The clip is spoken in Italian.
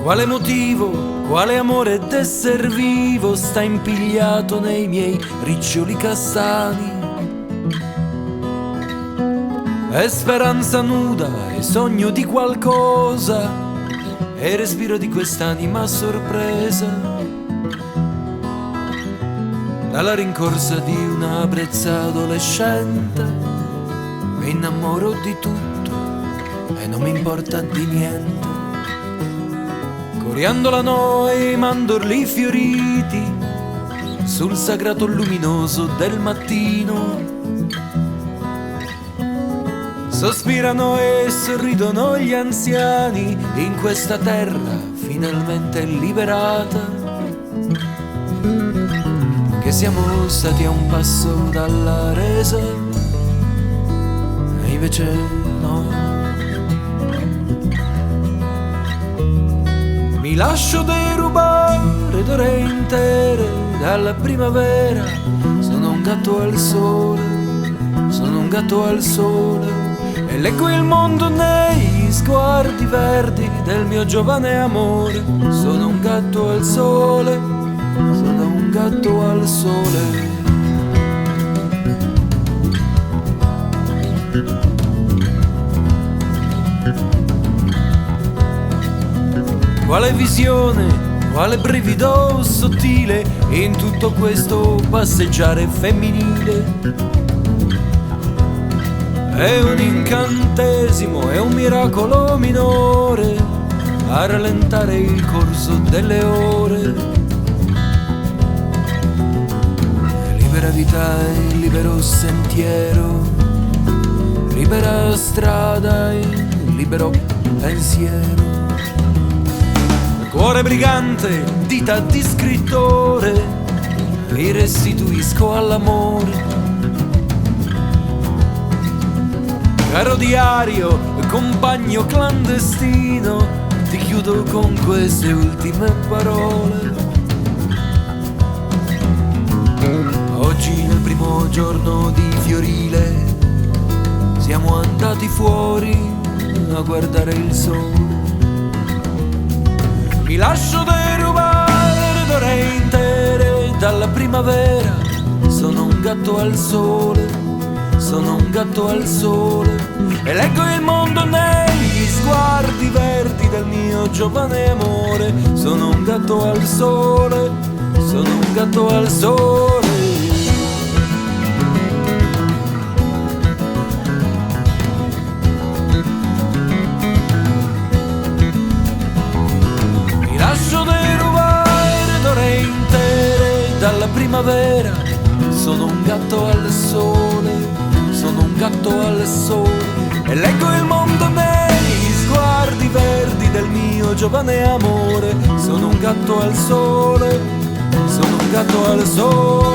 Quale motivo, quale amore d'esser vivo sta impigliato nei miei riccioli castani? È speranza nuda, è sogno di qualcosa, è respiro di quest'anima sorpresa, dalla rincorsa di una brezza adolescente. Mi innamoro di tutto e non mi importa di niente. Coriandola e mandorli fioriti sul sagrato luminoso del mattino. Sospirano e sorridono gli anziani in questa terra finalmente liberata, che siamo stati a un passo dalla resa e invece no. Mi lascio derubare d'ore intere dalla primavera. Sono un gatto al sole, sono un gatto al sole, e leggo il mondo negli sguardi verdi del mio giovane amore. Sono un gatto al sole, sono un gatto al sole. Quale visione, quale brivido sottile in tutto questo passeggiare femminile. È un incantesimo, è un miracolo minore a rallentare il corso delle ore. Libera vita e libero sentiero, libera strada e libero pensiero. Cuore brigante, dita di scrittore, li restituisco all'amore. Caro diario, compagno clandestino, ti chiudo con queste ultime parole. Oggi nel primo giorno di Fiorile siamo andati fuori a guardare il sole. Mi lascio derubare d'ore intere dalla primavera. Sono un gatto al sole, sono un gatto al sole, e leggo il mondo negli sguardi verdi del mio giovane amore. Sono un gatto al sole, sono un gatto al sole. Dalla primavera sono un gatto al sole, sono un gatto al sole, e leggo il mondo negli sguardi verdi del mio giovane amore. Sono un gatto al sole, sono un gatto al sole.